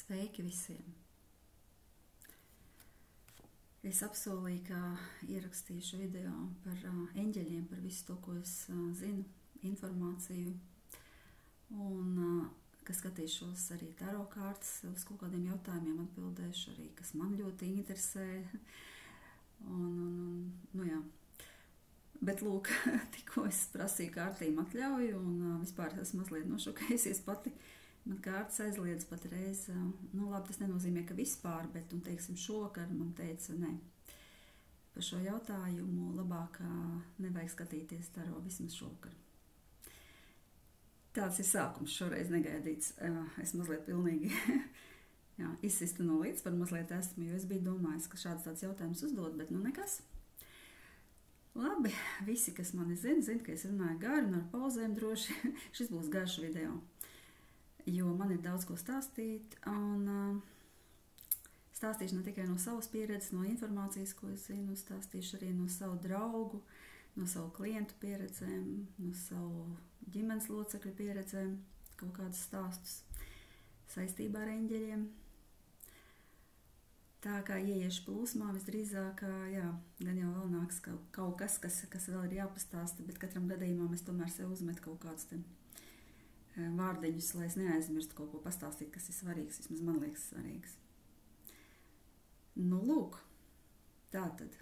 Sveiki visiem! Es apsolīju, ka ierakstīšu video par eņģeļiem, par visu to, ko es zinu, informāciju, un ka skatīšos arī taro kārtas, uz kaut kādiem jautājumiem atbildēšu arī, kas man ļoti interesē. Nu jā. Bet lūk, tikko es prasīju kārtīm atļauju, un vispār esmu mazliet nošokējusies pati. Man kārtas aizliedz patreiz, nu labi, tas nenozīmē, ka vispār, bet, un teiksim, šovakar man teica, nē, par šo jautājumu labāk nevajag skatīties taro vismaz šovakar. Tāds ir sākums šoreiz negaidīts. Es mazliet pilnīgi izsista no līdz, par mazliet esmu, jo es biju domājis, ka tāds jautājums uzdot, bet nu nekas. Labi, visi, kas mani zina, ka es runāju gari un ar pauzēm droši, šis būs garš video. Jo man ir daudz ko stāstīt, un stāstīšu ne tikai no savas pieredzes, no informācijas, ko es zinu, stāstīšu arī no savu draugu, no savu klientu pieredzēm, no savu ģimenes locekļu pieredzēm, kaut kādus stāstus saistībā ar eņģeļiem. Tā kā ieiešu plūsmā, visdrīzāk, jā, gan jau vēl nāks kaut kas, kas vēl ir jāpastāsta, bet katram gadījumā mēs tomēr sev uzmet kaut kādus te vārdiņus, lai es neaizmirstu kaut ko pastāstīt, kas ir svarīgs, vismaz man liekas svarīgs. Nu, lūk, tātad.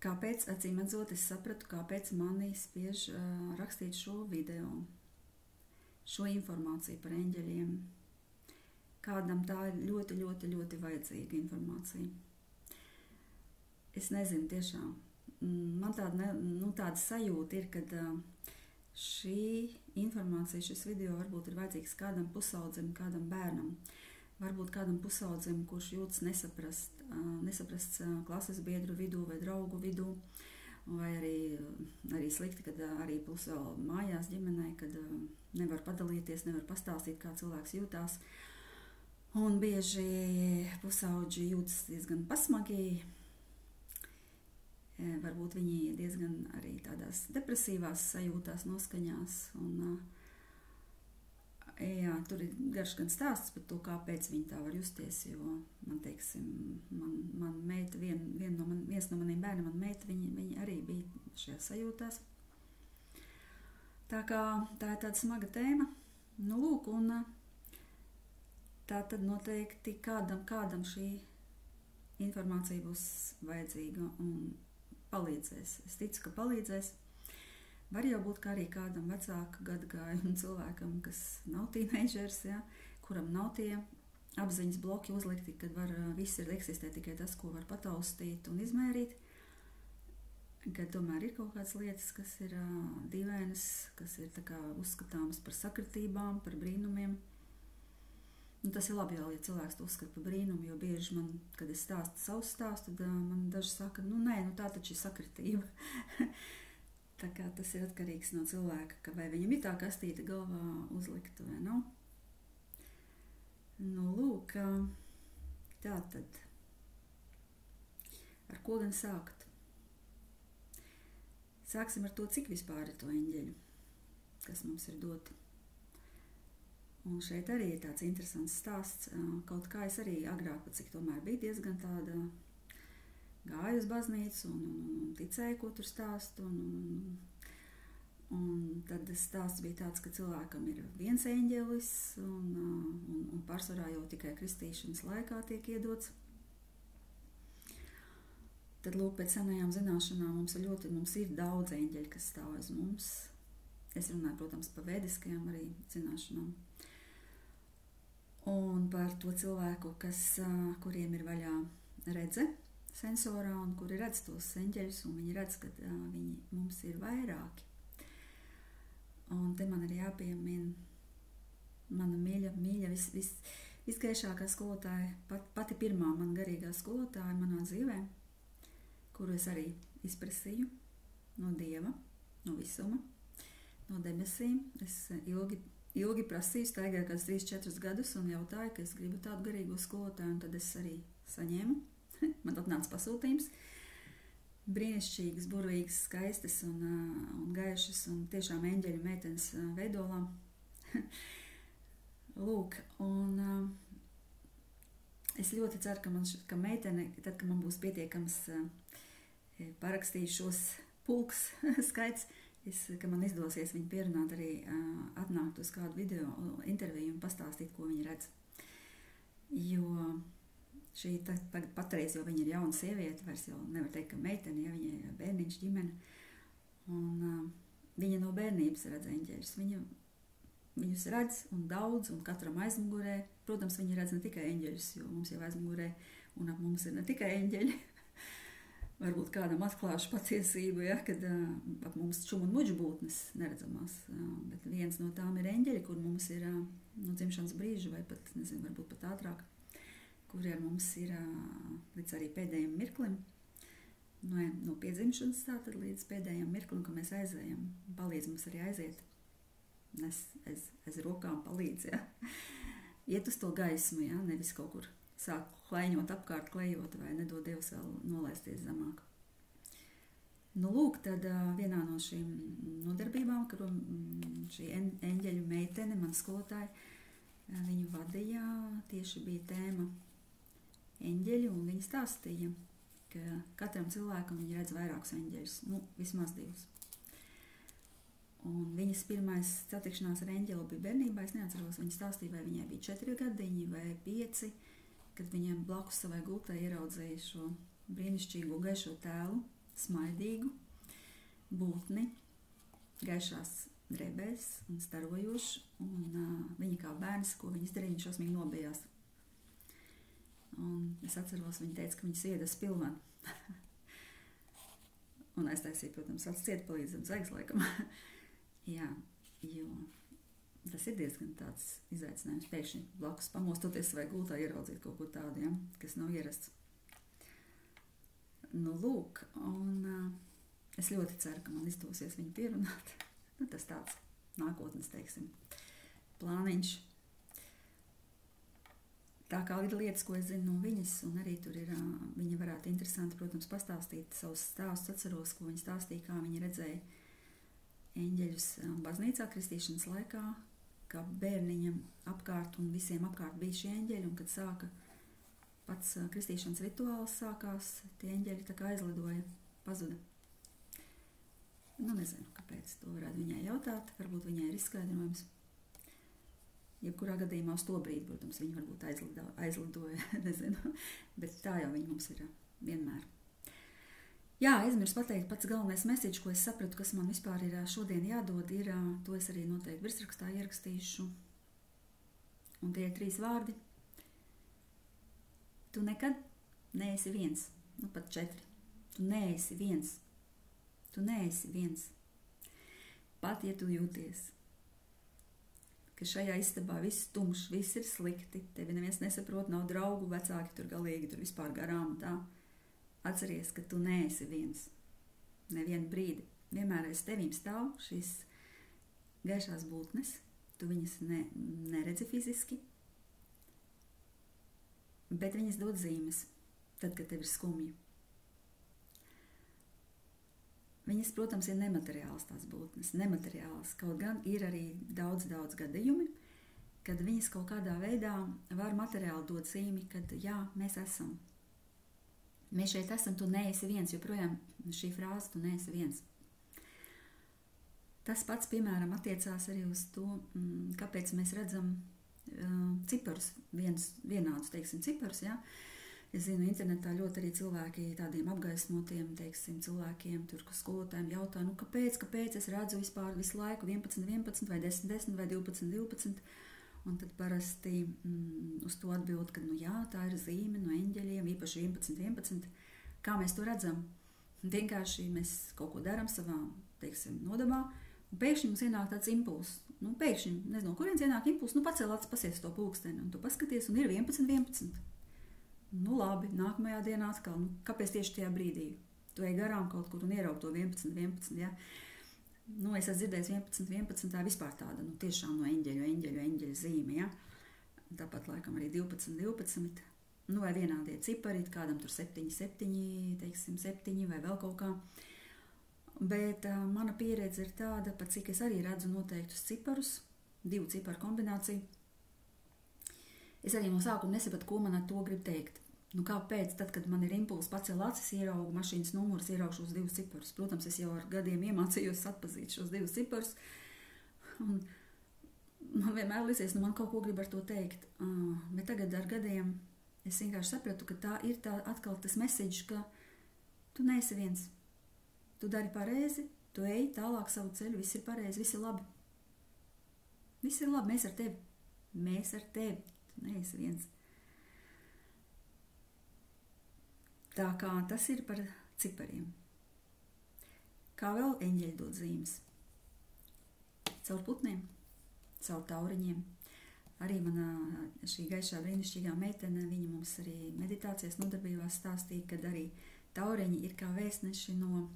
Kāpēc, acīmredzot, es sapratu, kāpēc mani spiež rakstīt šo video, šo informāciju par eņģeļiem. Kādam tā ir ļoti, ļoti, ļoti vajadzīga informācija. Es nezinu tiešām. Man tāda sajūta ir, kad šī informācija, šis video varbūt ir vajadzīgs kādam pusaudzim, kādam bērnam. Varbūt kādam pusaudzim, kurš jūtas nesaprasts klases biedru vidū vai draugu vidū, vai arī slikti, kad arī plus vēl mājās ģimenē, kad nevar padalīties, nevar pastāstīt, kā cilvēks jūtās. Un bieži pusauģi jūtas diezgan pasmagi. Varbūt viņi diezgan arī tādās depresīvās sajūtās, noskaņās. Un, jā, tur ir garš gan stāsts par to, kāpēc viņi tā var justies, jo man, teiksim, man meita, viens no maniem bērniem, man meita, viņi arī bija šajās sajūtās. Tā kā tā ir tāda smaga tēma. Nu, lūk, un tā tad noteikti kādam šī informācija būs vajadzīga un palīdzēs. Es ticu, ka palīdzēs. Var jau būt, ka arī kādam vecāku gadagājumu cilvēkam, kas nav tīneidžers, ja, kuram nav tie apziņas bloki uzlikti, kad viss eksistē tikai tas, ko var pataustīt un izmērīt, kad tomēr ir kaut kādas lietas, kas ir dīvainas, kas ir tā kā uzskatāmas par sakritībām, par brīnumiem. Un tas ir labi jau, ja cilvēks to uzskata par brīnumu, jo bieži man, kad es stāstu savu stāstu, tad man daži saka, nu nē, tā taču ir sakritība. Tā kā tas ir atkarīgs no cilvēka, ka vai viņam ir tā kastīte galvā uzlikta vai nav. Nu, lūk, tā tad. Ar ko gan sākt? Sāksim ar to, cik vispār ir to eņģeļu, kas mums ir doti. Un šeit arī ir tāds interesants stāsts. Kaut kā es arī agrāk, cik tomēr bija diezgan tāda gāju uz baznīcu un ticēju, ko tur stāstu. Un tad stāsts bija tāds, ka cilvēkam ir viens eņģelis un pārsvarā jau tikai kristīšanas laikā tiek iedots. Tad lūk, pēc senajām zināšanām mums ir daudz eņģeļu, kas stāv aiz mums. Es runāju, protams, par vēdiskajām arī zināšanām. Un par to cilvēku, kuriem ir vaļā redze sensorā un kuri redz tos eņģeļus, un viņi redz, ka viņi mums ir vairāki. Un te man ir jāpiemina mana mīļa, visgaišākā skolotāja, pati pirmā man garīgā skolotāja manā dzīvē, kuru es arī izprasīju no Dieva, no visuma, no debesīm. Es ilgi prasīju, staigāju kādus 3-4 gadus un jautāju, ka es gribu tādu garīgo skolotāju, un tad es arī saņēmu. Man atnāca pasūtījums. Brīnišķīgas, burvīgas, skaistas un gaišas un tiešām eņģeļu meitenes veidolā. Lūk, un es ļoti ceru, ka meitene, tad, kad man būs pietiekams parakstījušos pulks skaits, ka man izdosies viņu pierunāt arī atnākt uz kādu video interviju un pastāstīt, ko viņa redz. Jo šī patreiz, jo viņa ir jauna sieviete, vairs jau nevar teikt, ka meitene, ja viņa ir bērniņš ģimene, un viņa no bērnības redz eņģeļus. Viņus redz un daudz, un katram aizmugurē, protams, viņi redz ne tikai eņģeļus, jo mums jau aizmugurē un ap mums ir ne tikai eņģeļi. Varbūt kādam atklāšu patiesību, ja, kad ap mums čum un muģu būtnes neredzamās, bet viens no tām ir eņģeļi, kur mums ir no dzimšanas brīža, vai pat, nezinu, varbūt pat ātrāk, kuri ar mums ir līdz arī pēdējiem mirklim, no piedzimšanas tātad līdz pēdējiem mirklim, ka mēs aizējam, palīdz mums arī aiziet, nes aiz rokām palīdz, ja, iet uz to gaismu, ja, nevis kaut kur sāk klaiņot apkārt, klejot vai nedod Dievs vēl nolaisties zemāk. Nu, lūk, tad vienā no šīm nodarbībām, kur šī eņģeļu meitene, man skolotāja, viņu vadīja, tieši bija tēma eņģeļi, un viņa stāstīja, ka katram cilvēkam viņa redz vairākus eņģeļus, nu, vismaz divus. Un viņas pirmais satikšanās ar eņģeli bija bērnībā, es neatceros, viņa stāstīja, vai viņai bija 4 gadiņi vai 5, kad viņiem blakus savai gultai ieraudzīja šo brīnišķīgo gaišo tēlu, smaidīgu būtni, gaišās drēbēs un starojošu, un viņa kā bērns, ko viņa izdarīja, viņš šausmīgi nobijās. Un es atceros, viņa teica, ka viņa sieda spilvenu. Un aiztaisīja, protams, acis cietpalīdzam zaigs laikam. Jā, jo tas ir diezgan tāds izaicinājums pēkšņi blakus pamostoties vai gultā ieraudzīt kaut ko tādu, ja, kas nav ierasts. Nu, lūk, un es ļoti ceru, ka man izdosies viņu pierunāt. Nu, tas tāds nākotnes, teiksim, plāniņš. Tā kā ir lietas, ko es zinu no viņas, un arī tur ir, viņa varētu interesanti, protams, pastāstīt savus stāstus, atceros, ko viņa stāstīja, kā viņa redzēja eņģeļus baznīcā kristīšanas laikā, kā bērniņam apkārt un visiem apkārt bija šie eņģeļi, un kad sāka pats kristīšanas rituāls sākās, tie eņģeļi tā kā aizlidoja, pazuda. Nu, nezinu, kāpēc to varētu viņai jautāt, varbūt viņai ir izskaidrojums. Jebkurā gadījumā uz to brīdi, protams, viņa varbūt aizlidoja, nezinu, bet tā jau viņa mums ir vienmēr. Jā, aizmirsu pateikt, pats galvenais message, ko es sapratu, kas man vispār ir šodien jādod, ir, to es arī noteikti virsrakstā ierakstīšu, un tie ir 3 vārdi. Tu nekad neesi viens, nu pat 4. Tu neesi viens. Tu neesi viens. Pat, ja tu jūties, ka šajā istabā viss tumšs, viss ir slikti, tevi neviens nesaprot, nav draugu, vecāki tur galīgi, tur vispār garām tā. Atceries, ka tu neesi viens. Nevienu brīdi. Vienmēr aiz tevīm stāv šīs gaišās būtnes. Tu viņas neredzi fiziski, bet viņas dod zīmes, tad, kad tev ir skumji. Viņas, protams, ir nemateriāls tās būtnes, nemateriāls. Kaut gan ir arī daudz gadījumi, kad viņas kaut kādā veidā var materiāli dot zīmi, kad jā, mēs esam. Mēs šeit esam, tu neesi viens, joprojām šī frāze, tu neesi viens. Tas pats, piemēram, attiecās arī uz to, kāpēc mēs redzam ciparus, vienādus, teiksim, ciparus, ja. Es zinu, internetā ļoti arī cilvēki tādiem apgaismotiem, teiksim, cilvēkiem, tur, kas skolotājiem jautā, nu, kāpēc es redzu vispār visu laiku 11, vai 10 vai 12, un tad parasti uz to atbild, ka, nu jā, tā ir zīme no eņģeļiem, īpaši 11. Kā mēs to redzam? Vienkārši mēs kaut ko darām savā, teiksim, nodabā, un pēkšņi mums ienāk tāds impulss. Nu, pēkšņi, nezinu, kurienes ienāk impulss, nu, pacēl acis, pasies to pulksteni, un tu paskaties, un ir 11. Nu, labi, nākamajā dienā atkal, nu, kāpēc tieši tajā brīdī? Tu ej garām kaut kur un ieraug to 11, ja? Nu, es esmu dzirdējis 11, tā vispār tāda, nu, tiešām no eņģeļu zīme, ja? Tāpat laikam arī 12, nu, vai vienādie cipari, kādam tur 7, teiksim, 7 vai vēl kaut kā. Bet mana pieredze ir tāda, pat cik es arī redzu noteiktus ciparus, 2 ciparu kombināciju, es arī no sākuma nesapratu, ko man ar to grib teikt. Nu, kāpēc, tad, kad man ir impulss pacēl acis, ieraugu mašīnas numurus, ieraugu šos 2 ciparus. Protams, es jau ar gadiem iemācījos atpazīt šos 2 ciparus. Un man vienmēr liekas, nu man kaut ko grib ar to teikt. Bet tagad ar gadiem es vienkārši sapratu, ka tā ir tā atkal tas message, ka tu neesi viens. Tu dari pareizi, tu ej tālāk savu ceļu, viss ir pareizi, viss ir labi. Viss ir labi, mēs ar tevi. Mēs ar tevi. Tu neesi viens. Tā kā tas ir par cipariem. Kā vēl eņģeļi dod zīmes? Caur putniem, caur tauriņiem. Arī manā šī gaišā brīnišķīgā meitene, viņa mums arī meditācijas nodarbībās stāstīja, kad arī tauriņi ir kā vēstneši no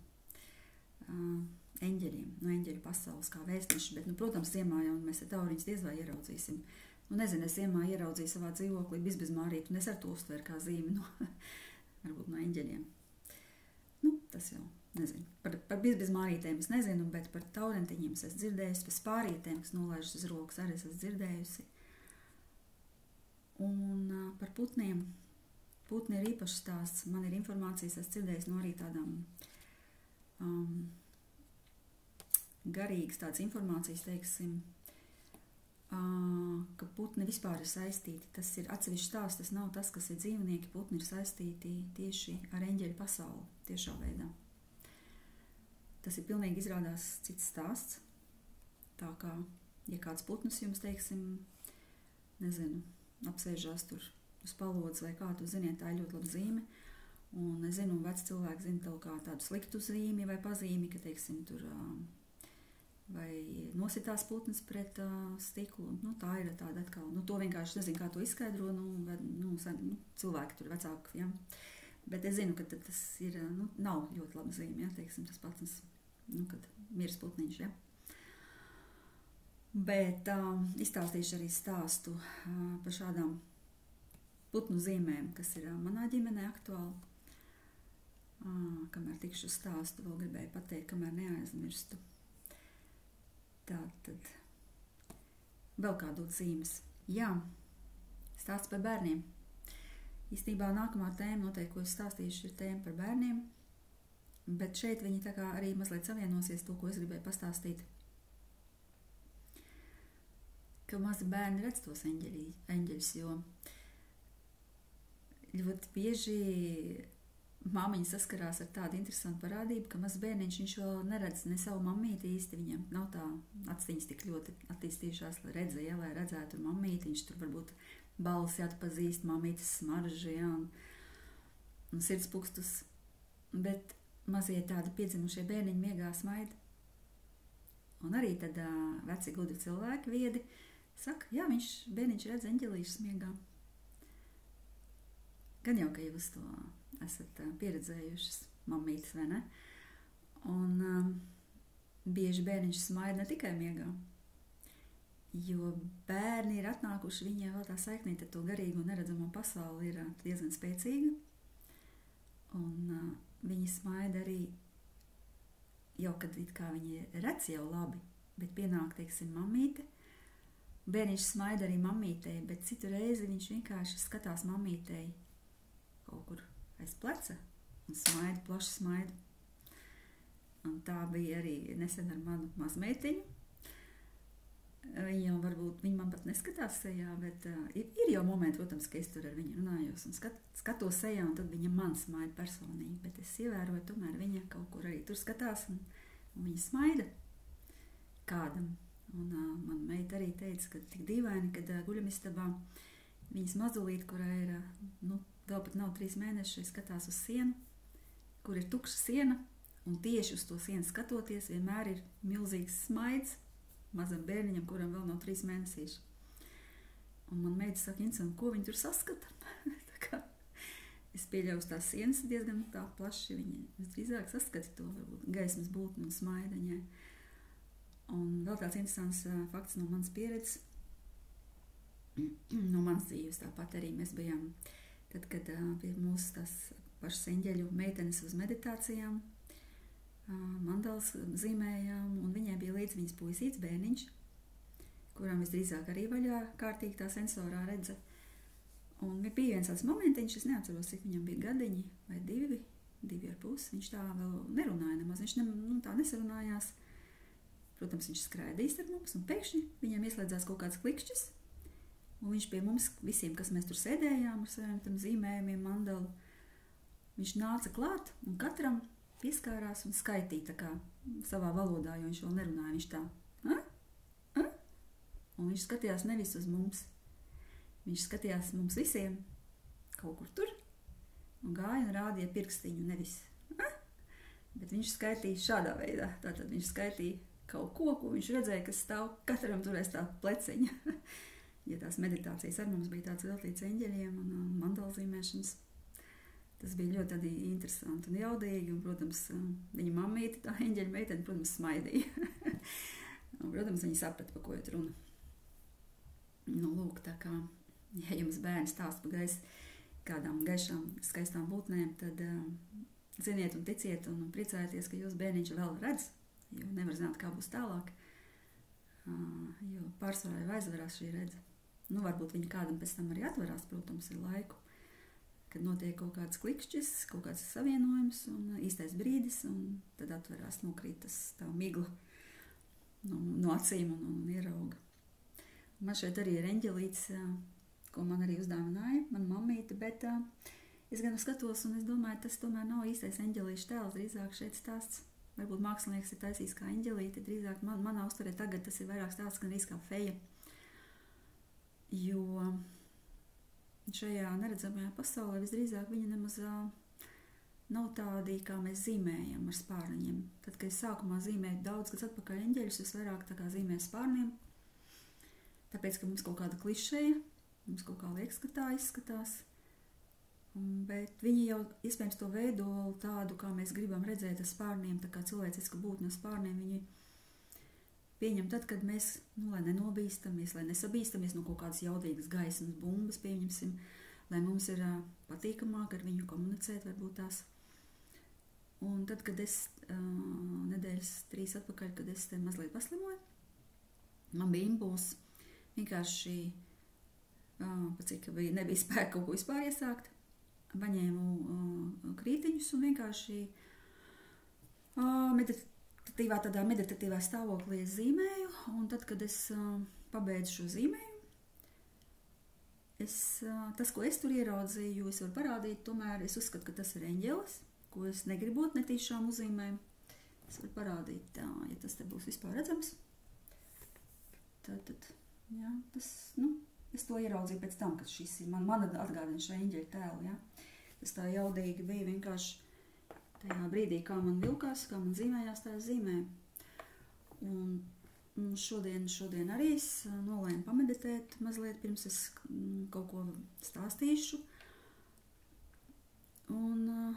eņģeļiem, no eņģeļu pasaules kā vēstneši, bet, nu, protams, ziemā jau mēs ar tauriņus diez vai ieraudzīsim. Nu, nezinu, es ziemā ieraudzīju savā dzīvoklī bizbizmārītu, un es ar to uztveru kā zīmi, nu, varbūt no eņģeļiem. Nu, tas jau nezinu. Par bizbizmārītēm es nezinu, bet par taurentiņiem es esmu dzirdējusi, par spārītēm, kas nolaižas uz rokas, arī es esmu dzirdējusi. Un par putniem. Putni ir īpašs stāsts. Man ir informācijas, es dzirdējusi no arī tādām garīgas tādas informācijas, teiksim, ka putni vispār ir saistīti. Tas ir atsevišķs stāsts, tas nav tas, kas ir dzīvnieki. Putni ir saistīti tieši ar eņģeļu pasauli, tiešā veidā. Tas ir pilnīgi izrādās cits stāsts. Tā kā, ja kāds putnus jums, teiksim, nezinu, apsēžās tur uz palodzes vai kā, tu ziniet, tā ir ļoti laba zīme. Un es zinu, veci cilvēki zina tev kā tādu sliktu zīmi vai pazīmi, ka, teiksim, tur vai nositās putnes pret stiklu. Nu, tā ir tāda atkal. Nu, to vienkārši nezinu, kā to izskaidro. Cilvēki tur vecāki, ja. Bet es zinu, ka tas ir, nav ļoti laba zīme, ja, teiksim, tas pats, kad mirs putniņš, ja. Bet izstāstīšu arī stāstu par šādām putnu zīmēm, kas ir manā ģimenē aktuāli. Kamēr tikšu stāstu, vēl gribēju pateikt, kamēr neaizmirstu. Tātad vēl kādot zīmes. Jā, stāsts par bērniem. Īstenībā nākamā tēma noteikti, ko es stāstīšu, ir tēma par bērniem, bet šeit viņi tā kā arī mazliet savienosies to, ko es gribēju pastāstīt. Ka mazi bērni redz tos eņģeļus, jo ļoti bieži māmiņa saskarās ar tādu interesantu parādību, ka mazs bērniņš viņš vēl neredz ne savu mammīti īsti, viņam nav tā aciņas tik ļoti attīstījušās, lai redzēja, lai redzētu mammīti, viņš tur varbūt balsi atpazīst, mammītes smaržu, ja, un sirdspūkstus, bet mazie tādi piedzimušie bērniņi miegā smaida. Un arī tad veci gudri cilvēki viedi saka, jā, bērniņš redz eņģelīšus miegā. Gan jau, ka jūs to esat pieredzējušas mammītes, vai ne? Un bieži bērniņš smaida ne tikai miegā, jo bērni ir atnākuši, viņiem vēl tā saiknīte ar to garīgo un neredzamo pasauli ir diezgan spēcīga, un viņi smaida arī jau, kad it kā viņi redz jau labi, bet pienāk, teiksim, mammīte, bērniņš smaida arī mammītei, bet citu reizi viņš vienkārši skatās mammītei kaut kur aiz pleca un smaida, plaši smaida. Un tā bija arī nesen ar manu mazmeitiņu. Viņa man pat neskatās sejā, bet ir jau momenti, protams, ka es tur ar viņu runājos un skatos sejā, un tad viņa man smaida personīgi, bet es ievēroju, tomēr viņa kaut kur arī tur skatās, un viņa smaida kādam. Un man meita arī teica, ka tik dīvaini, kad guļamistabā viņas mazulīt, kurā ir, vēl pat nav 3 mēneši, skatās uz sienu, kur ir tukša siena, un tieši uz to sienu skatoties, vienmēr ir milzīgs smaids mazam bērniņam, kuram vēl nav 3 mēnesīši. Un man meita saka, Ince, ko viņi tur saskata? Tā kā es pieļauju uz tās sienas diezgan tā plaši, viņi visdrīzāk saskata to, varbūt gaismas būtni un smaidaņai. Un vēl tāds interesants fakts no manas pieredzes, no manas dzīves tāpat arī mēs bijām. Tad, kad pie mūsu tās pašas eņģeļu meitenes uz meditācijām, mandalas zīmējām, un viņai bija līdz viņas puisīts bērniņš, kurām visdrīzāk arī vaļā kārtīgi tā sensorā redze. Un bija viens tāds momentiņš, es neatceros, cik viņam bija gadiņi, vai 2,5. Viņš tā vēl nerunāja nemaz, viņš tā nesarunājās. Protams, viņš skraidīs ar mums, un pēkšņi viņam ieslēdzās kaut kāds klikšķis, un viņš pie mums visiem, kas mēs tur sēdējām ar saviem tam zīmējumiem, mandalu, viņš nāca klāt, un katram pieskārās un skaitīja tā kā savā valodā, jo viņš vēl nerunāja, viņš tā, un viņš skatījās nevis uz mums, viņš skatījās mums visiem kaut kur tur, un gāja un rādīja pirkstiņu, nevis, bet viņš skaitīja šādā veidā, tātad viņš skaitīja kaut ko viņš redzēja, kas stāv, katram turēs tā pleceņa. Ja tās meditācijas ar mums bija tāds veltīts eņģeļiem un mandalzīmēšanas, tas bija ļoti tādi interesanti un jaudīgi, un, protams, viņa mammīte, tā eņģeļa meitene, protams, smaidīja. Un, protams, viņa saprata, pa ko iet runa. Nu, lūk, tā kā, ja jums bērni stāst pa kādām gaišām, skaistām būtnēm, tad ziniet un ticiet un priecājieties, ka jūs bērniņš vēl redz, jo nevar zināt, kā būs tālāk, jo pārsvarā jau aizverās šī redze. Nu, varbūt viņa kādam pēc tam arī atverās, protams, ir laiku, kad notiek kaut kāds klikšķis, kaut kāds savienojums un īstais brīdis, un tad atverās, nokrīt tas tā migla no acīm un ierauga. Man šeit arī ir eņģelīts, ko man arī uzdāvināja, man mammīte, bet es gan skatos un es domāju, tas tomēr nav īstais eņģelīšu tēls, drīzāk šeit stāsts. Varbūt mākslinieks ir taisījis kā eņģelīte, drīzāk manā uztverē tagad tas ir vairāk stāsts, gan arī kā feja. Jo šajā neredzamajā pasaulē visdrīzāk viņa nemaz nav tādi, kā mēs zīmējam ar spārniņiem. Tad, kad es sākumā zīmēju daudz, kad atpakaļ eņģeļus, es vairāk tā kā zīmēju spārniem, tāpēc, ka mums kaut kāda klišeja, mums kaut kā liekas, ka tā izskatās. Bet viņi jau iespējams to veido tādu, kā mēs gribam redzēt ar spārniem, tā kā cilvēciska būtne ar spārniem, viņi pieņem tad, kad mēs, lai nenobīstamies, lai nesabīstamies no kaut kādas jaudīgas gaismas bumbas, pieņemsim, lai mums ir patīkamāk ar viņu komunicēt, varbūt tās. Un tad, kad es nedēļas 3 atpakaļ, kad es te mazliet paslimoju, man bija impulss vienkārši, cik nebija spēka kaut ko vispār iesākt, paņēmu krītiņus un vienkārši tādā meditatīvā stāvoklī es zīmēju, un tad, kad es pabeidzu šo zīmējumu, tas, ko es tur ieraudzīju, es varu parādīt, tomēr es uzskatu, ka tas ir eņģelis, ko es negribot netīšām uzzīmēju. Es varu parādīt, ja tas te būs vispār redzams. Tad, jā, tas, es to ieraudzīju pēc tam, kad šis ir man atgādina šo eņģeļa tēlu, jā. Tas tā jaudīgi bija vienkārši tajā brīdī, kā man vilkās, kā man zīmējās, tā es zīmēju. Un šodien arī es nolēmu pameditēt mazliet, pirms es kaut ko stāstīšu. Un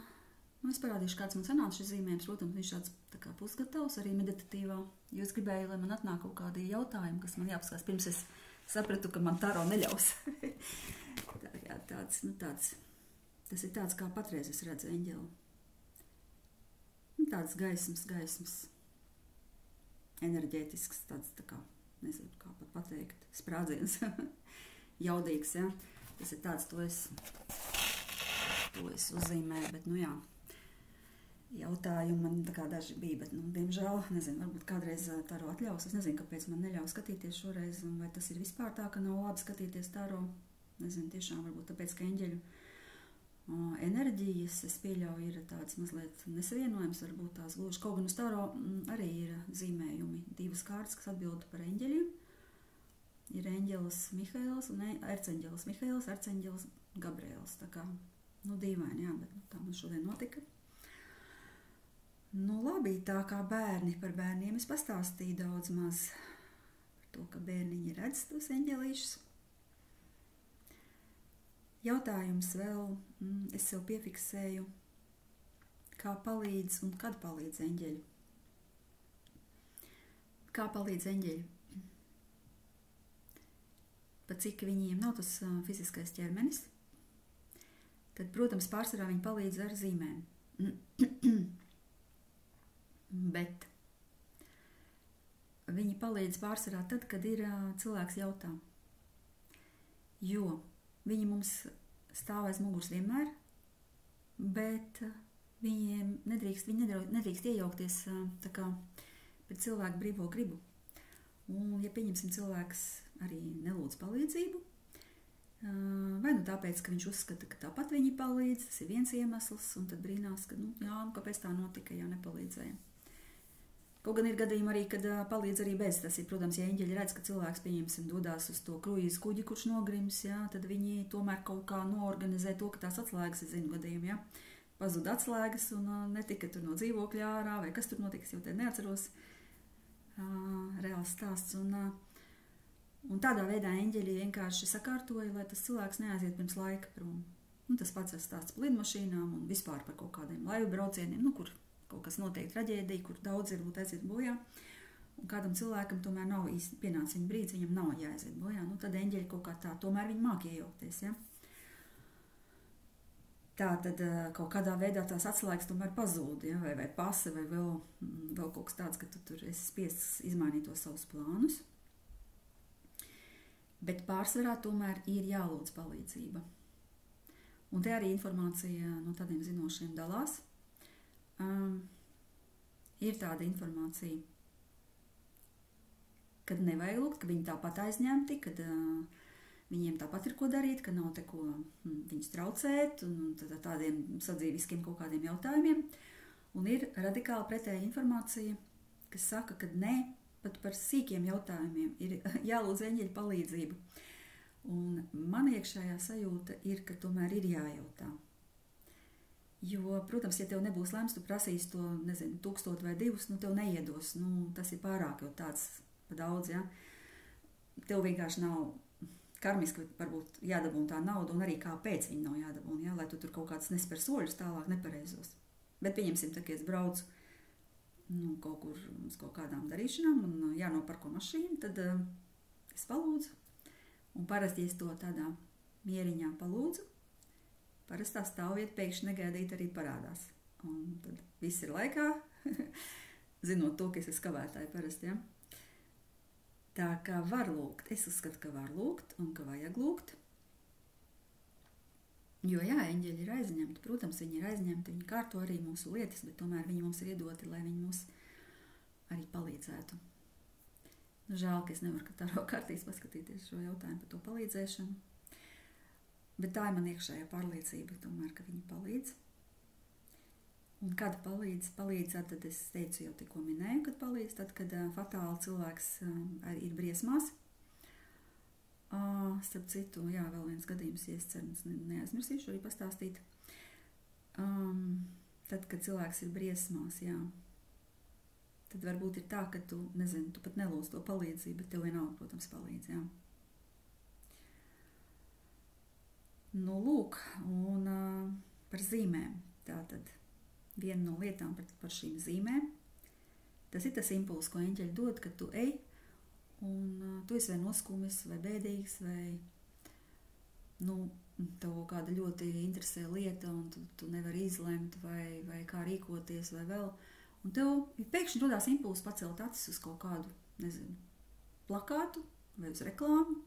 es parādīšu, kāds man sanāca šis zīmējums. Protams, viņš tāds tā kā pusgatavs, arī meditatīvā. Jo es gribēju, lai man atnāk kaut kādi jautājumi, kas man jāpaskatās, pirms es sapratu, ka man taro neļaus. Tas ir tāds, kā patreiz es redzu eņģeli. Tāds gaismas, enerģētisks, tāds tā kā, nezinu, kā pat pateikt, sprādziens, jaudīgs, ja. Tas ir tāds, to es uzzīmēju, bet, jā, jautājumi man tā kā daži bija, bet, diemžēl, nezinu, varbūt kādreiz taro atļaus, es nezinu, kāpēc man neļauj skatīties šoreiz, un vai tas ir vispār tā, ka nav labi skatīties taro, nezinu, tiešām varbūt tāpēc, ka eņģeļu enerģijas, es pieļauju, ir tāds mazliet nesavienojums, varbūt tās gluži. Kaut gan uz taro arī ir zīmējumi 2 kārtas, kas atbild par eņģeļiem. Ir eņģelis Mihails un erceņģelis Mihails, erceņģelis Gabriels. Tā kā, dīvaini, jā, bet tā man šodien notika. Labi, tā kā bērni, par bērniem es pastāstīju daudz maz par to, ka bērniņi redz tos eņģelīšus. Jautājums vēl, es sev piefiksēju, kā palīdz un kad palīdz eņģeļi. Kā palīdz eņģeļi? Pat cik viņiem nav tas fiziskais ķermenis, tad, protams, pārsvarā viņi palīdz ar zīmēm. Bet viņi palīdz pārsvarā tad, kad ir cilvēks jautā. Jo viņi mums stāv aiz muguras vienmēr, bet viņi nedrīkst iejaukties tā kā pret cilvēku brīvo gribu. Un, ja pieņemsim, cilvēks arī nelūdz palīdzību, vai nu tāpēc, ka viņš uzskata, ka tāpat viņi palīdz, tas ir viens iemesls, un tad brīnās, ka, kāpēc tā notika, ja nepalīdzēja. Kaut gan ir gadījumi arī, kad palīdz arī bez. Tas ir, protams, ja eņģeļi redz, ka cilvēks, pieņemsim, dodās uz to kruīzu kuģi, kurš nogrims, tad viņi tomēr kaut kā noorganizē to, ka tās atslēgas, es zinu gadījumi, pazud atslēgas un netika tur no dzīvokļa ārā, vai kas tur notika, es jau te neatceros. Reāls stāsts. Un tādā veidā eņģeļi vienkārši sakārtoja, lai tas cilvēks neaiziet pirms laika prom. Tas pats ir stāsts par lidmašīnām un vispār par kaut kādiem laivu braucieniem, kur kaut kas notiek traģēdija, kur daudz ir aiziet bojā, un kādam cilvēkam tomēr nav īsti pienācis viņa brīdis, viņam nav jāaiziet bojā, tad eņģeļi kaut kā tā, tomēr viņi māk iejaukties, Tā tad kaut kādā veidā tās atslēgas tomēr pazūd, vai pase, vai vēl kaut kas tāds, ka tu tur esi spiests izmainīt tos savus plānus. Bet pārsvarā tomēr ir jālūdz palīdzība. Un te arī informācija no tādiem zinošiem dalās. Ir tāda informācija, kad nevajag lūgt, ka viņi tāpat aizņemti, kad viņiem tāpat ir ko darīt, ka nav te ko viņus traucēt un tādiem sadzīviskiem kaut kādiem jautājumiem. Un ir radikāli pretēja informācija, kas saka, ka nē, pat par sīkiem jautājumiem ir jālūdz eņģeļu palīdzību. Un man iekšējā sajūta ir, ka tomēr ir jājautā. Jo, protams, ja tev nebūs lemts, tu prasīs to, 1000 vai 2, tev neiedos. Tas ir pārāk jau tāds pa daudz, Tev vienkārši nav karmiski varbūt jādabūna tā nauda, un arī kāpēc viņa nav jādabūna, lai tu tur kaut kāds nespēr soļus tālāk nepareizos. Bet pieņemsim, ka es braucu kaut kur uz kaut kādām darīšanām un jānoparko mašīnu, tad es palūdzu. Un parasti es to tādā mieriņā palūdzu. Parastā stāvvieta pēkšņi negaidīt arī parādās. Un tad viss ir laikā, zinot to, ka es esmu kavētāji parasti, Tā kā var lūgt, es uzskatu, ka var lūgt un ka vajag lūgt. Jo eņģeļi ir aizņemti, protams, viņi ir aizņemti, viņi kārto arī mūsu lietas, bet tomēr viņi mums ir iedoti, lai viņi mums arī palīdzētu. Žēl, ka es nevaru tarot kartīs paskatīties šo jautājumu par to palīdzēšanu. Bet tā ir man iekšējā pārliecība, tomēr, ka viņi palīdz. Un kad palīdz, tad es teicu, jau tikko minēju, kad palīdz, tad, kad fatāli cilvēks ir briesmās. Starp citu, vēl viens gadījums, ja es ceru, neaizmirsīšu arī pastāstīt. Tad, kad cilvēks ir briesmās, tad varbūt ir tā, ka tu pat nelūdz to palīdzību, bet tev vienalga, protams, palīdz, Lūk, un par zīmēm. Tātad viena no lietām par šīm zīmēm, tas ir tas impulss, ko eņģeļi dod, kad tu ej, un tu esi vai noskumis, vai bēdīgs, vai tev kāda ļoti interesē lieta, un tu nevari izlemt, vai kā rīkoties, vai vēl. Un tev pēkšņi rodās impulss pacelt acis uz kaut kādu, plakātu vai uz reklāmu.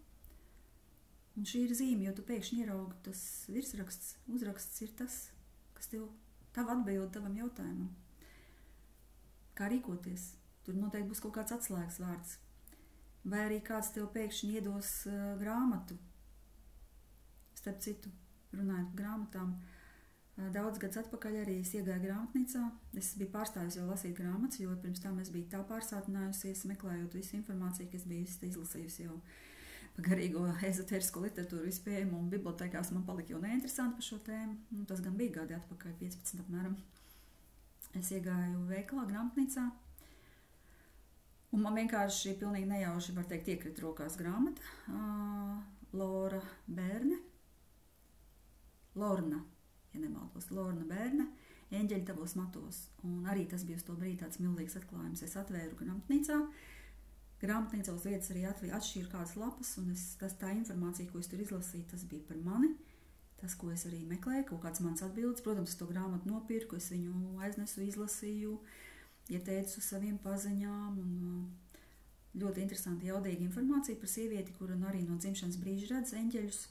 Un šī ir zīme, jo tu pēkšņi ieraugi tas virsraksts, uzraksts ir tas, kas tava atbilde tavam jautājumam. Kā rīkoties? Tur noteikti būs kaut kāds atslēgas vārds. Vai arī kāds tev pēkšņi iedos grāmatu. Starp citu, runājot par grāmatām, daudz gadus atpakaļ arī es iegāju grāmatnīcā. Es biju pārstājusi jau lasīt grāmatas, jo pirms tam es biju tā pārsātinājusies, meklējot visu informāciju, kas biju izlasījusi jau garīgo ezotērisko literatūru vispējamo, un bibliotēkās man palika jau neinteresanti par šo tēmu. Tas gan bija gadi atpakaļ, 15 apmēram. Es iegāju veikalā, grāmatnīcā, un man vienkārši pilnīgi nejauši, var teikt, iekrita rokās grāmata. Lorna Bērne, Eņģeļi tavos matos. Un arī tas bija uz to brīdi tāds milzīgs atklājums. Es atvēru grāmatnīcā. Grāmatnīcā uz vietas arī atšķīru kādas lapas, un tā informācija, ko es tur izlasīju, tas bija par mani. Tas, ko es arī meklēju, kaut kāds mans atbildes. Protams, es to grāmatu nopirku, es viņu aiznesu, izlasīju, ieteicu saviem paziņām, un ļoti interesanti, jaudīga informācija par sievieti, kura arī no dzimšanas brīža redz eņģeļus.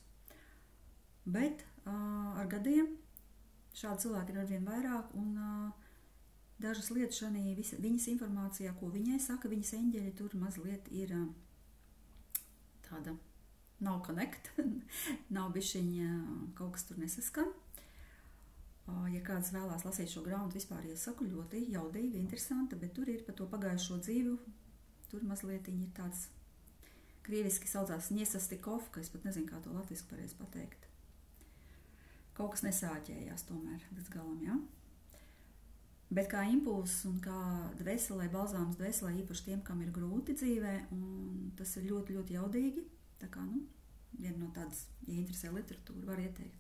Bet ar gadiem šādi cilvēki ir arvien vairāk, un dažas lietas šajā viņas informācijā, ko viņai saka, viņas eņģeļi, tur mazliet ir tāda, nav connect, nav bišķiņa, kaut kas tur nesaskan. Ja kāds vēlās lasīt šo grāmatu, vispār iesaku, ļoti jaudīga, interesanta, bet tur ir par to pagājušo dzīvi, tur mazliet ir tāds, krieviski saucās Niesastikov, es pat nezinu, kā to latviski pareizi pateikt. Kaut kas nesāķējās tomēr līdz galam, ja? Bet kā impulss un kā dvēselē, balzāms dvēselē, īpaši tiem, kam ir grūti dzīvē, un tas ir ļoti, ļoti jaudīgi, tā kā, viena no tādas, ja interesē literatūru, var ieteikt.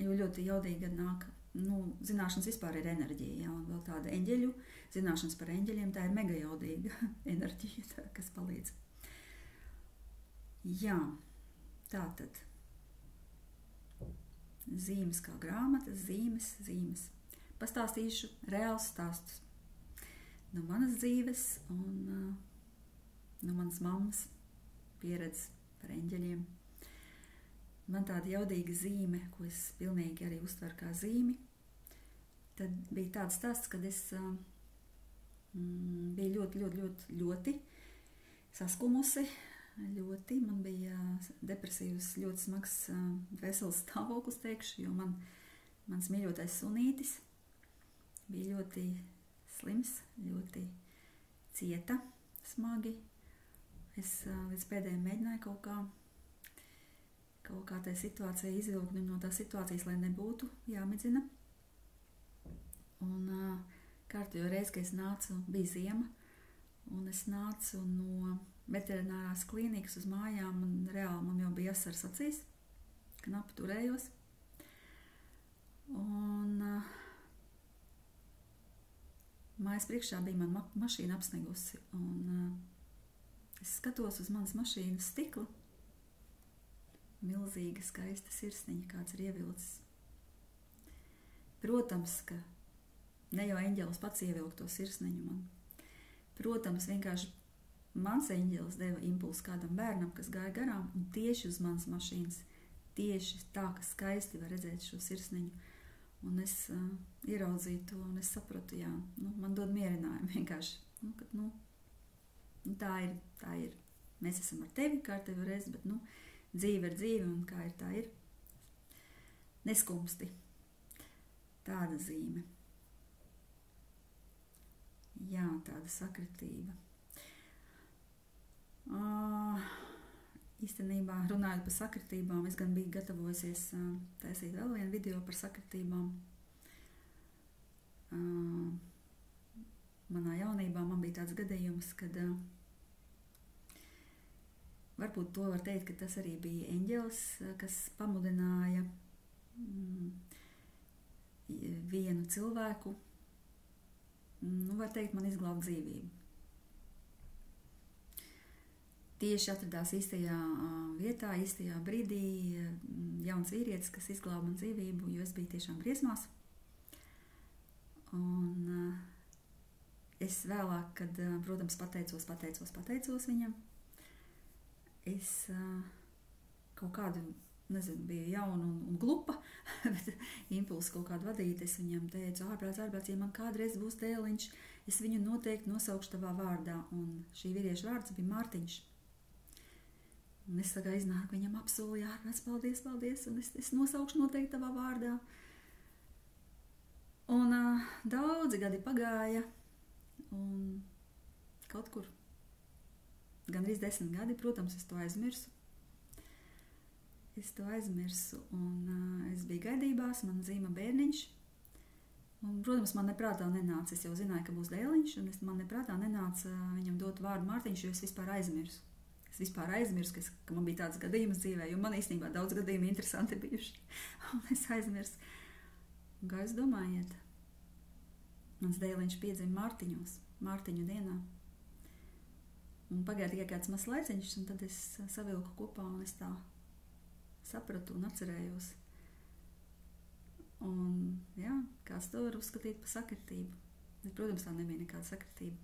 Jo ļoti jaudīgi nāk, zināšanas vispār ir enerģija, ja, un vēl tāda eņģeļu, zināšanas par eņģeļiem, tā ir mega jaudīga enerģija, tā, kas palīdz. Jā, tātad. Zīmes kā grāmatas, zīmes. Pastāstīšu reāls stāstus no manas dzīves un no manas mammas pieredzes par eņģeļiem. Man tāda jaudīga zīme, ko es pilnīgi arī uztveru kā zīmi. Tad bija tāds stāsts, kad es biju ļoti saskumusi. Man bija depresīvs, ļoti smags dvēseles stāvoklis, teikšu, jo mans mīļotais sunītis bija ļoti slims, ļoti cieta smagi. Es līdz pēdējiem mēģināju kaut kā tajā situācijā izvilkt no tās situācijas, lai nebūtu jāmedzina. Un kārtējo reizi, kad es nācu, bija ziema, un es nācu no veterinārās klīnikas uz mājām, un reāli man jau bija asaras acīs, knapi turējos. Un mājas priekšā bija man mašīna apsnigusi, un es skatos uz manas mašīnas stiklu. Milzīga, skaista sirsniņa, kāds ir ievilcis. Protams, ka ne jau eņģelis pats ievilk to sirsniņu man. Protams, vienkārši mans eņģelis deva impulsu kādam bērnam, kas gāja garām, un tieši uz manas mašīnas, tieši tā, ka skaisti var redzēt šo sirsniņu. Un es ieraudzīju to, un es sapratu, jā, man dod mierinājumu vienkārši, tā ir. Mēs esam ar tevi kārtējo reizi, bet, dzīve ir dzīve, un kā ir, tā ir. Neskumsti. Tāda zīme. Jā, tāda sakritība. Īstenībā, runājot par sakritībām, es gan biju gatavojusies taisīt vēl vienu video par sakritībām. Manā jaunībā man bija tāds gadījums, kad varbūt to var teikt, ka tas arī bija eņģelis, kas pamudināja vienu cilvēku, var teikt, man izglābt dzīvību. Tieši atradās īstajā vietā, īstajā brīdī jauns vīrietis, kas izglāba man dzīvību, jo es biju tiešām briesmās. Un es vēlāk, kad, protams, pateicos viņam, es kaut kādu, nezinu, biju jauna un glupa, bet impulsu kaut kādu vadīt, es viņam teicu, ārprāts, ja man kādreiz būs dēliņš, es viņu noteikti nosaukšu tavā vārdā, un šī vīrieša vārds bija Mārtiņš. Un es tagad iznāku viņam apsolīju, ārprāts, paldies, un es nosaukšu noteikti tavā vārdā. Un daudzi gadi pagāja, un kaut kur gandrīz 10 gadi, protams, es to aizmirsu. Un es biju gaidībās, man dzīva bērniņš. Un, protams, man neprātā nenāca, es jau zināju, ka būs dēliņš, un man neprātā nenāca viņam dot vārdu Mārtiņš, jo es vispār aizmirsu. Ka man bija tāds gadījums dzīvē, jo man īstenībā daudz gadījumi interesanti bijuši. Un es aizmirsu. Un kā jūs domājiet? Mans dēliņš piedzima Mārtiņu dienā. Un pagāja tikai kāds mazs laiciņš, un tad es savilku kopā, un es tā sapratu un atcerējos. Un, jā, kāds to var uzskatīt par sakritību. Bet, protams, tā nebija nekāda sakritība.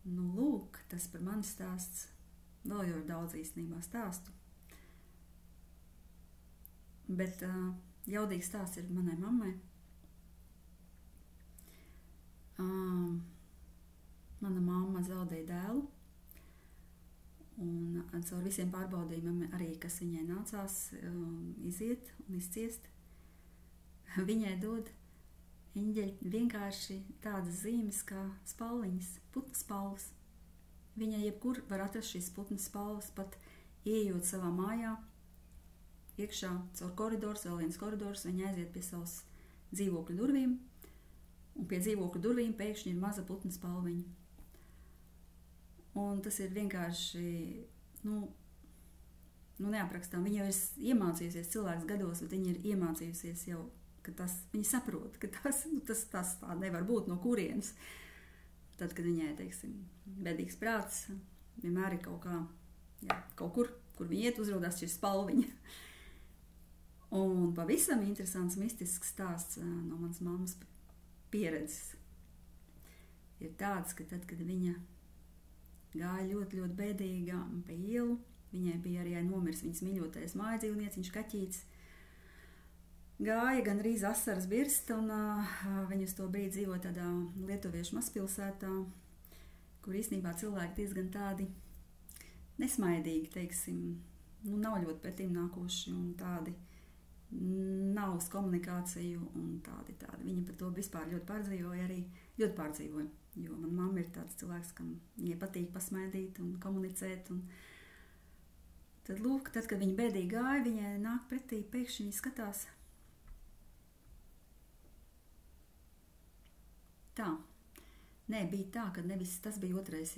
Lūk, tas par mani stāsts. Vēl jau ir daudz īstenībā stāstu. Bet jaudīgs stāsts ir manai mammai. Mana mamma zaudēja dēlu, un caur visiem pārbaudījumiem arī, kas viņai nācās iziet un izciest, viņai dod eņģeļi vienkārši tādas zīmes kā spalviņas, putnu spalvas. Viņai jebkur var atrast šīs putnu spalvas, pat ieejot savā mājā, iekšā caur koridors, vēl viens koridors, viņa aiziet pie savas dzīvokļa durvīm, un pie dzīvokļa durvīm pēkšņi ir maza putnu spalviņa. Un tas ir vienkārši, neaprakstām. Viņa jau ir iemācījusies cilvēks gados, bet viņa ir iemācījusies jau, ka viņa saprot, ka tas tā nevar būt no kurienes. Tad, kad viņai, teiksim, bēdīgs prāts, vienmēr ir kaut kur, kur viņa iet, uzrodās šī spalviņa. Un pavisam interesants, mistisks stāsts no manas mammas pieredzes ir tāds, ka tad, kad viņa gāja ļoti, ļoti bēdīga pa ielu, viņai bija arī nomirs viņas mīļotais mājdzīvnieciņš, kaķītis, gāja gan arī asaras birst, un viņa uz to brīdi dzīvo tādā lietuviešu mazpilsētā, kur īstenībā cilvēki diezgan tādi nesmaidīgi, teiksim, nav ļoti pretim nākoši un tādi nav uz komunikāciju un tādi. Viņa par to vispār ļoti pārdzīvoja, jo man mamma ir tāds cilvēks, kam viņai patīk pasmaidīt un komunicēt. Un tad, lūk, kad viņa bēdīgi gāja, viņai nāk pretī, pēkšņi viņa skatās. Tā. Nē, bija tā, ka nevis tas bija otrais,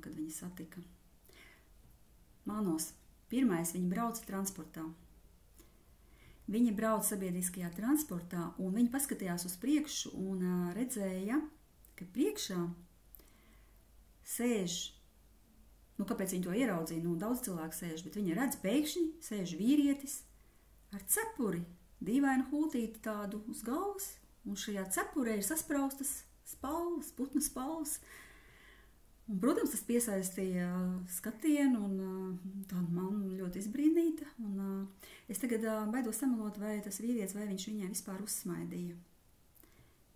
kad viņa satika. Mānos, pirmais viņa brauca transportā. Viņa brauca sabiedriskajā transportā, un viņa paskatījās uz priekšu un redzēja, ka priekšā sēž, kāpēc viņa to ieraudzīja, daudz cilvēku sēž, bet viņa redz pēkšņi sēž vīrietis ar cepuri, dīvainu hūtīti tādu uz galvas, un šajā cepurē ir saspraustas spalvas, putnu spalvas. Un, protams, tas piesaistīja skatienu, un tā man ļoti izbrīnīta. Un, es tagad baidos samalot, vai tas vīrietis, vai viņš viņai vispār uzsmaidīja.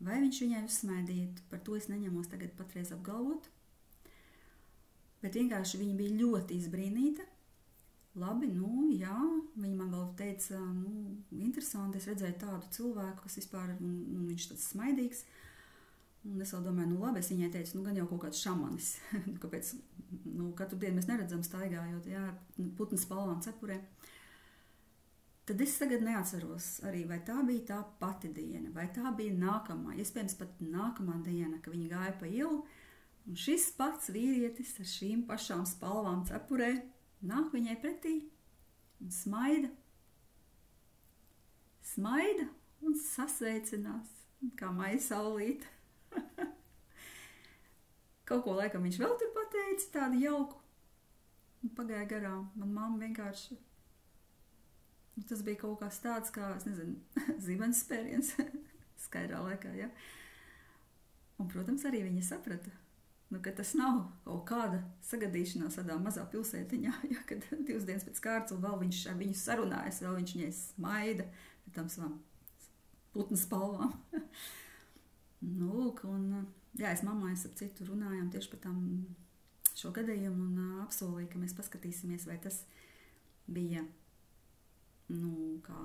Vai viņš viņai uzsmaidīja, par to es neņemos tagad patreiz apgalvot. Bet vienkārši viņa bija ļoti izbrīnīta. Labi, jā, viņa man vēl teica, interesanti, es redzēju tādu cilvēku, kas vispār, viņš tāds smaidīgs. Un es vēl domāju, labi, es viņai teicu, gan jau kaut kāds šamanis, kāpēc, katru dienu mēs neredzam staigājot, putnu spalvām cepurē. Tad es tagad neatceros arī, vai tā bija tā pati diena, vai tā bija nākamā, iespējams pat nākamā diena, ka viņa gāja pa ielu, un šis pats vīrietis ar šīm pašām spalvām cepurē nāk viņai pretī un smaida un sasveicinās, kā maija saulīte. Kaut ko laikam viņš vēl tur pateica, tādu jauku, un pagāja garām. Man mamma vienkārši, tas bija kaut kas tāds, kā, es nezinu, zibens spēriens skaidrā laikā, ja. Un, protams, arī viņa saprata, ka tas nav kaut kāda sagadīšanās tādā mazā pilsētiņā, ja, kad 2 dienas pēc kārtas, un vēl viņš ar viņu sarunājas, vēl viņš viņai smaida ar tām savām putnu spalvām. Lūk, un es mammai ap citu runājām tieši par šo gadījumu un apsolīju, ka mēs paskatīsimies, vai tas bija, kā,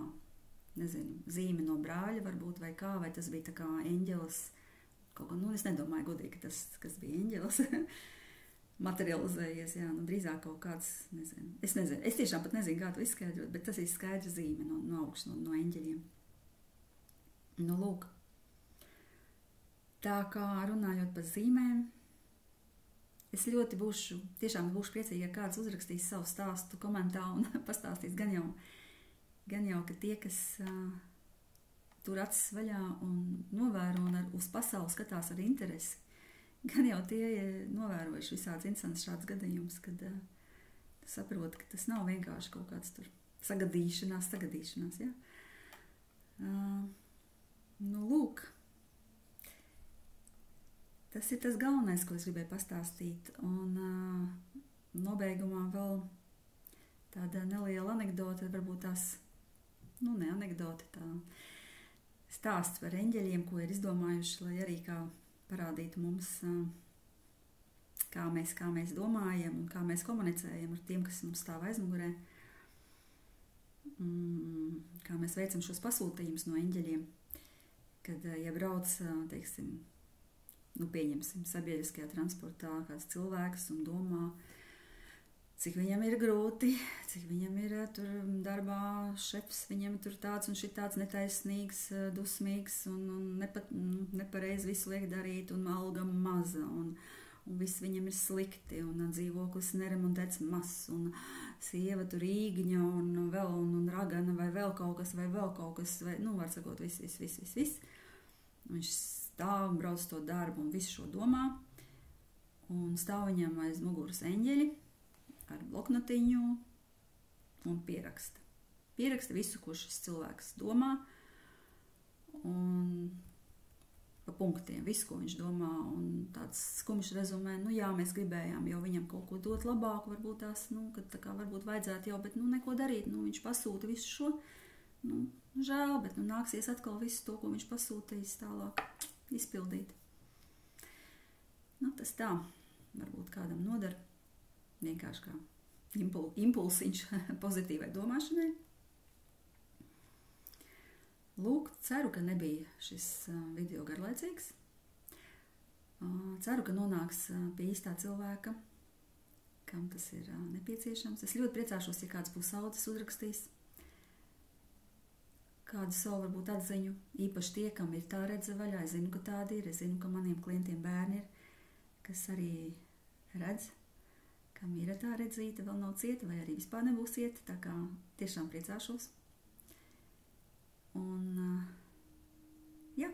nezinu, zīme no brāļa varbūt, vai kā, vai tas bija tā kā eņģelis, kaut kā, es nedomāju godīgi, ka tas, kas bija eņģelis, materializējies, drīzāk kaut kāds, nezinu, es tiešām pat nezinu, kā to izskaidrot, bet tas ir skaidra zīme no augšas, no eņģeļiem. Lūk. Tā kā runājot par zīmēm, es ļoti būšu priecīga, ja kāds uzrakstīs savu stāstu komentā un pastāstīs gan jau, ka tie, kas tur acis vaļā un novēro un uz pasauli skatās ar interesi, gan jau tie novērojuši visāds interesants šāds gadījums, kad saprot, ka tas nav vienkārši kaut kāds tur sagadīšanās, ja? Lūk. Tas ir tas galvenais, ko es gribēju pastāstīt. Un nobeigumā vēl tāda neliela anekdote, varbūt tās nu ne anekdote, tā stāsts par eņģeļiem, ko ir izdomājuši, lai arī kā parādītu mums, kā mēs domājam un kā mēs komunicējam ar tiem, kas mums stāv aizmugurē, kā mēs veicam šos pasūtījumus no eņģeļiem, kad, ja brauc, teiksim, nu pieņemsim sabiedriskajā transportā kāds cilvēks un domā, cik viņam ir grūti, cik viņam ir tur darbā šefs, viņam tur tāds un šitāds netaisnīgs, dusmīgs un nepareizi visu liek darīt un alga maza un viss viņam ir slikti un dzīvoklis neremontēts mazs un sieva tur īgņa un vēl un ragana vai vēl kaut kas, vai, nu var sakot, viss. Viņš stāv un brauc to darbu un visu šo domā un stāv viņam aiz muguras eņģeļi ar bloknotiņu un pieraksta. Pieraksta visu, ko šis cilvēks domā un pa punktiem, visu, ko viņš domā un tāds skumjš rezumē, nu jā, mēs gribējām jau viņam kaut ko dot labāku, varbūt tās, nu, kad tā kā varbūt vajadzētu jau, bet nu neko darīt, nu viņš pasūta visu šo, nu žēl, bet nu nāksies atkal visu to, ko viņš pasūtījis tālāk izpildīt. Nu tas tā, varbūt kādam nodara. Vienkārši kā impulsiņš pozitīvai domāšanai. Lūk, ceru, ka nebija šis video garlaicīgs. Ceru, ka nonāks pie īstā cilvēka, kam tas ir nepieciešams. Es ļoti priecāšos, ja kāds būs autis uzrakstījis kādu savu varbūt atziņu, īpaši tie, kam ir tā redze vaļā. Es zinu, ka tādi ir, es zinu, ka maniem klientiem bērni ir, kas arī redz, kam ir tā redzīta, vēl nav cieta, vai arī vispār nebūs cieta, tā kā tiešām priecāšos. Un, jā,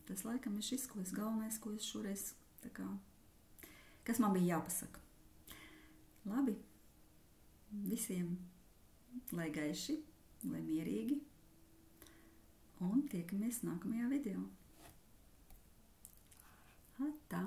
tas laikam ir šis, galvenais, ko es šoreiz, tā kā, kas man bija jāpasaka. Labi, visiem lai gaiši, lai mierīgi, un tiekamies nākamajā video. Atā!